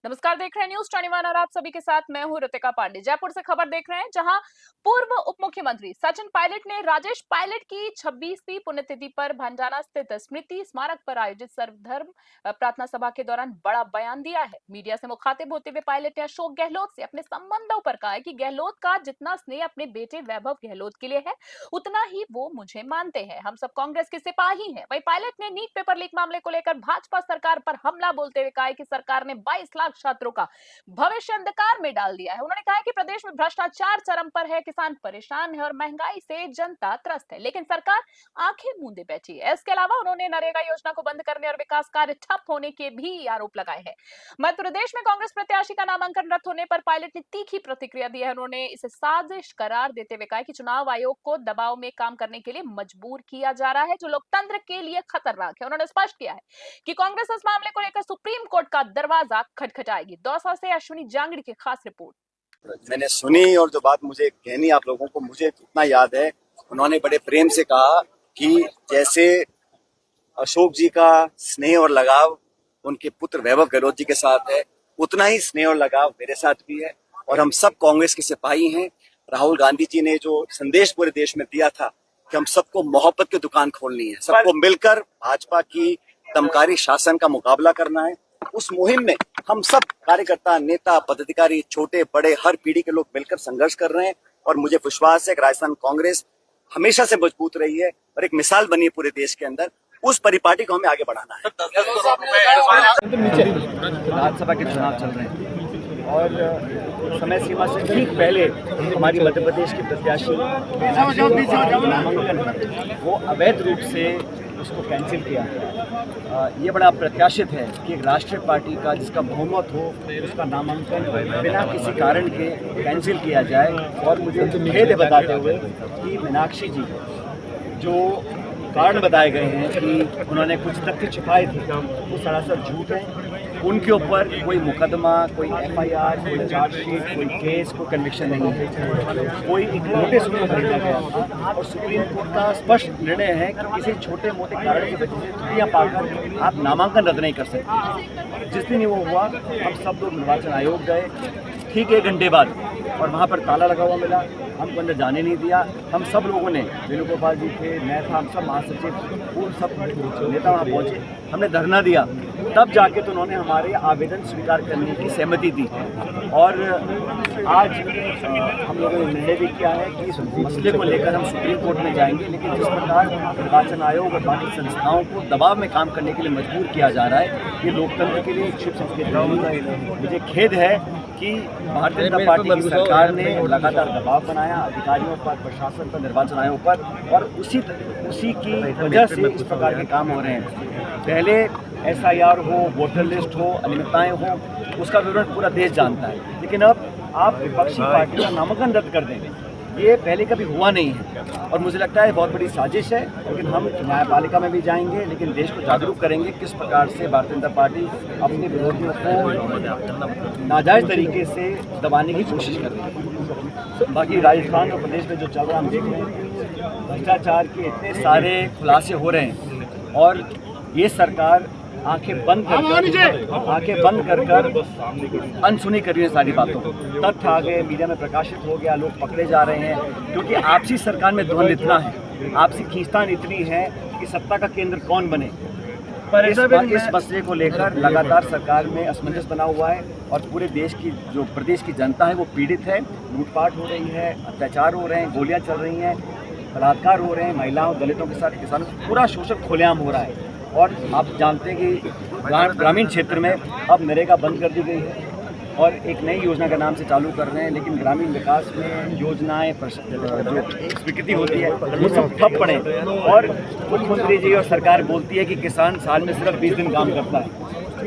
नमस्कार, देख रहे हैं न्यूज 21 और आप सभी के साथ मैं हूं ऋतिका पांडे। जयपुर से खबर देख रहे हैं, जहां पूर्व उप मुख्यमंत्री सचिन पायलट ने राजेश पायलट की 26वीं पुण्यतिथि पर भंडारा स्थित स्मृति स्मारक पर आयोजित सर्वधर्म प्रार्थना सभा के दौरान बड़ा बयान दिया है। मीडिया से मुखातिब होते हुए पायलट ने अशोक गहलोत से अपने संबंधों पर कहा है कि गहलोत का जितना स्नेह अपने बेटे वैभव गहलोत के लिए है, उतना ही वो मुझे मानते हैं। हम सब कांग्रेस के सिपाही हैं। वहीं पायलट ने नीट पेपर लीक मामले को लेकर भाजपा सरकार पर हमला बोलते हुए कहा कि सरकार ने 22 लाख छात्रों का भविष्य अंधकार में डाल दिया है। उन्होंने कहा कि प्रदेश में भ्रष्टाचार चरम पर है, किसान परेशान है और महंगाई से जनता त्रस्त है, लेकिन सरकार आंखें मूंदे बैठी है। इसके अलावा उन्होंने नरेगा योजना को बंद करने और विकास कार्य ठप होने के भी आरोप लगाए हैं। मध्य प्रदेश में कांग्रेस प्रत्याशी का नामांकन रद्द होने पर पायलट ने तीखी प्रतिक्रिया दी है। उन्होंने इसे साजिश करार देते हुए कहा कि चुनाव आयोग को दबाव में काम करने के लिए मजबूर किया जा रहा है, जो लोकतंत्र के लिए खतरनाक है। उन्होंने स्पष्ट किया है कि कांग्रेस इस मामले को लेकर सुप्रीम कोर्ट का दरवाजा खटखटाएगी। दौसा से अश्विनी जांगड़ी की खास रिपोर्ट। मैंने सुनी और जो बात मुझे कहनी आप लोगों को, मुझे इतना याद है, उन्होंने बड़े प्रेम से कहा कि जैसे अशोक जी का स्नेह और लगाव उनके पुत्र वैभव गहलोत जी के साथ है, उतना ही स्नेह और लगाव मेरे साथ भी है और हम सब कांग्रेस के सिपाही हैं। राहुल गांधी जी ने जो संदेश पूरे देश में दिया था कि हम सबको मोहब्बत की दुकान खोलनी है, सबको मिलकर भाजपा की दमकारी शासन का मुकाबला करना है, उस मुहिम में हम सब कार्यकर्ता, नेता, पदाधिकारी, छोटे बड़े हर पीढ़ी के लोग मिलकर संघर्ष कर रहे हैं और मुझे विश्वास है कि राजस्थान कांग्रेस हमेशा से मजबूत रही है और एक मिसाल बनी है पूरे देश के अंदर। उस परिपाटी को हमें आगे बढ़ाना है। विधानसभा के चुनाव चल रहे हैं और समय सीमा से ठीक पहले हमारी मध्य प्रदेश की प्रत्याशी नामांकन वो अवैध रूप से उसको कैंसिल किया। ये बड़ा प्रत्याशित है कि एक राष्ट्रीय पार्टी का जिसका बहुमत हो उसका नामांकन बिना किसी कारण के कैंसिल किया जाए। और मुझे खेद है बताते हुए कि मीनाक्षी जी जो कारण बताए गए हैं कि उन्होंने कुछ तथ्य छिपाए थे, वो सरासर झूठ है। उनके ऊपर कोई मुकदमा, कोई एफआईआर, कोई चार्जशीट, कोई केस, कोई कन्विक्शन नहीं है। कोई एक नोटिस उन्हें भेजा गया था और सुप्रीम कोर्ट का स्पष्ट निर्णय है कि किसी छोटे मोटे कारण की वजह से छुट्टियाँ पाकर आप नामांकन रद्द नहीं कर सकते। जिस दिन वो हुआ, हम सब लोग निर्वाचन आयोग गए ठीक 1 घंटे बाद और वहाँ पर ताला लगा हुआ मिला, हमको अंदर जाने नहीं दिया। हम सब लोगों ने, वेणुगोपाल जी थे, मैं था, हम सब महासचिव, वो सब नेता वहाँ पहुँचे, हमने धरना दिया। तब जाके तो उन्होंने हमारे आवेदन स्वीकार करने की सहमति दी और आज हम लोगों ने निर्णय भी किया है कि इस मसले को लेकर हम सुप्रीम कोर्ट में जाएंगे। लेकिन जिस प्रकार निर्वाचन आयोग और बाकी संस्थाओं को दबाव में काम करने के लिए मजबूर किया जा रहा है, ये लोकतंत्र के लिए एक शुभ संकेत नहीं है। मुझे खेद है कि भारतीय जनता पार्टी की सरकार ने लगातार दबाव बनाया अधिकारियों पर, प्रशासन पर, निर्वाचन आयोग पर और उसी की वजह से इस प्रकार के काम हो रहे हैं। पहले एसआईआर हो, वोटर लिस्ट हो, अनियमितताएं हो, उसका विवरण पूरा देश जानता है, लेकिन अब आप विपक्षी पार्टी का नामांकन रद्द कर देंगे, ये पहले कभी हुआ नहीं है। और मुझे लगता है बहुत बड़ी साजिश है। लेकिन हम न्यायपालिका में भी जाएंगे, लेकिन देश को जागरूक करेंगे किस प्रकार से भारतीय जनता पार्टी अपने विरोधियों को नाजायज तरीके से दबाने की कोशिश कर रही है। बाकी राजस्थान और प्रदेश में जो चल रहा है, हम देख रहे हैं भ्रष्टाचार के इतने सारे खुलासे हो रहे हैं और ये सरकार आंखें बंद कर अनसुनी कर रही है सारी बातों को। तथ्य आ गए, मीडिया में प्रकाशित हो गया, लोग पकड़े जा रहे हैं क्योंकि आपसी सरकार में द्वंद्व इतना है, आपसी खींचतान इतनी है कि सत्ता का केंद्र कौन बने। पर इस मसले को लेकर लगातार सरकार में असमंजस बना हुआ है और पूरे देश की जो प्रदेश की जनता है वो पीड़ित है। लूटपाट हो रही है, अत्याचार हो रहे हैं, गोलियां चल रही हैं, बलात्कार हो रहे हैं, महिलाओं दलितों के साथ किसानों, पूरा शोषण खुलेआम हो रहा है। और आप जानते हैं कि ग्रामीण क्षेत्र में अब नरेगा बंद कर दी गई है और एक नई योजना के नाम से चालू कर रहे हैं, लेकिन ग्रामीण विकास में योजनाएं जो स्वीकृति होती है वो सब ठप पड़े और मुख्यमंत्री जी और सरकार बोलती है कि किसान साल में सिर्फ 20 दिन काम करता है।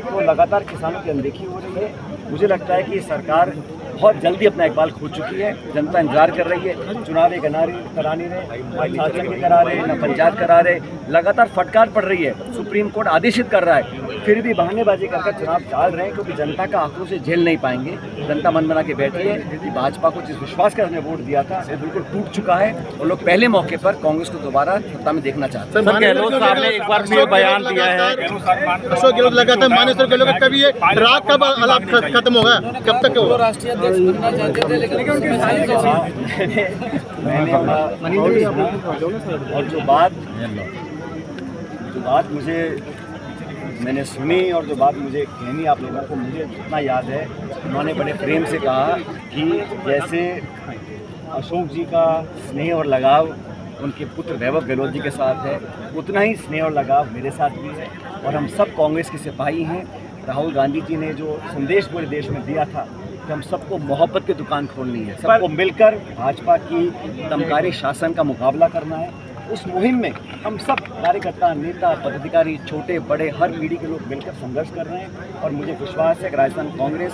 तो लगातार किसानों की अनदेखी हो रही है। मुझे लगता है कि सरकार बहुत जल्दी अपना इकबाल खो चुकी है। जनता इंतजार कर रही है, चुनाव करा नहीं रहे, शासन के करा रहे, न पंचायत करा रहे, लगातार फटकार पड़ रही है, सुप्रीम कोर्ट आदेशित कर रहा है, फिर भी बहानेबाजी कर चुनाव टाल रहे हैं क्योंकि जनता का आक्रोश से झेल नहीं पाएंगे। जनता मन बना के बैठी है कि भाजपा को जिस विश्वास का हमने वोट दिया था वो बिल्कुल टूट चुका है और लोग पहले मौके पर कांग्रेस को दोबारा सत्ता में देखना चाहते हैं। सर, गहलोत साहब ने एक बार फिर बयान दिया है, अशोक गहलोत लगातार मानेसर गहलोत का कभी ये राग कब खत्म होगा, कब तक होगा? राष्ट्रीय अध्यक्ष बनना चाहते थे लेकिन और जो बात मुझे मैंने सुनी और जो बात मुझे कहनी आप लोगों को, मुझे जितना याद है उन्होंने बड़े प्रेम से कहा कि जैसे अशोक जी का स्नेह और लगाव उनके पुत्र वैभव गहलोत जी के साथ है, उतना ही स्नेह और लगाव मेरे साथ भी है और हम सब कांग्रेस के सिपाही हैं। राहुल गांधी जी ने जो संदेश पूरे देश में दिया था कि हम सबको मोहब्बत की दुकान खोलनी है, सबको मिलकर भाजपा की दमकारी शासन का मुकाबला करना है, उस मुहिम में हम सब कार्यकर्ता, नेता, पदाधिकारी, छोटे बड़े हर पीढ़ी के लोग मिलकर संघर्ष कर रहे हैं और मुझे विश्वास है कि राजस्थान कांग्रेस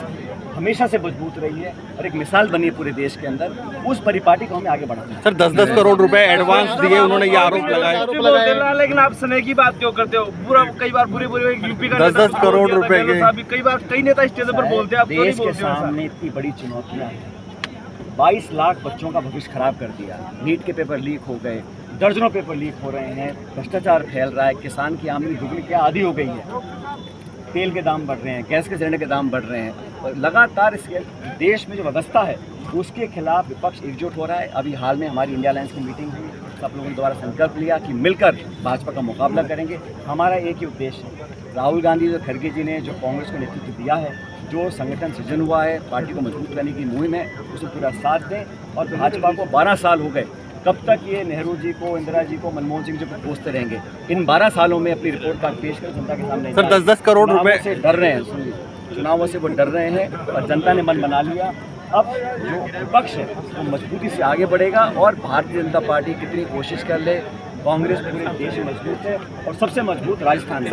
हमेशा से मजबूत रही है और एक मिसाल बनी है पूरे देश के अंदर। उस परिपाटी को हमें आगे बढ़ाना है। सर 10-10 करोड़ रुपए एडवांस दिए उन्होंने, ये आरोप लगाया। लेकिन आप स्नेह की बात क्यों करते हो? पूरा कई बार बुरे यूपी का 10-10 करोड़ रुपए के कई बार कई नेता स्टेज पर बोलते हैं, आप क्यों नहीं देश के बोलते हो? सामने इतनी बड़ी चुनौतियां हैं। 22 लाख बच्चों का भविष्य खराब कर दिया, नीट के पेपर लीक हो गए, दर्जनों पेपर लीक हो रहे हैं, भ्रष्टाचार फैल रहा है, किसान की आमदनी दुगनी क्या आधी हो गई है, तेल के दाम बढ़ रहे हैं, गैस के सिलेंडर के दाम बढ़ रहे हैं और लगातार इसके देश में जो व्यवस्था है उसके खिलाफ विपक्ष एकजुट हो रहा है। अभी हाल में हमारी इंडिया अलायंस की मीटिंग हुई, सब लोगों ने दोबारा संकल्प लिया कि मिलकर भाजपा का मुकाबला करेंगे। हमारा एक ही उद्देश्य है, राहुल गांधी और खड़गे जी ने जो कांग्रेस को नेतृत्व दिया है, जो संगठन सृजन हुआ है, पार्टी को मजबूत करने की मुहिम है, उसे पूरा साथ दें और भाजपा को 12 साल हो गए, कब तक ये नेहरू जी को, इंदिरा जी को, मनमोहन सिंह जी को कोसते रहेंगे? इन 12 सालों में अपनी रिपोर्ट कार्ड पेश कर जनता के सामने। सर 10-10 करोड़ रुपए से डर रहे हैं, सुनिए, चुनावों से वो डर रहे हैं और जनता ने मन बना लिया। अब जो विपक्ष है वो मजबूती से आगे बढ़ेगा और भारतीय जनता पार्टी कितनी कोशिश कर ले, कांग्रेस पूरे देश में मजबूत है और सबसे मजबूत राजस्थान है।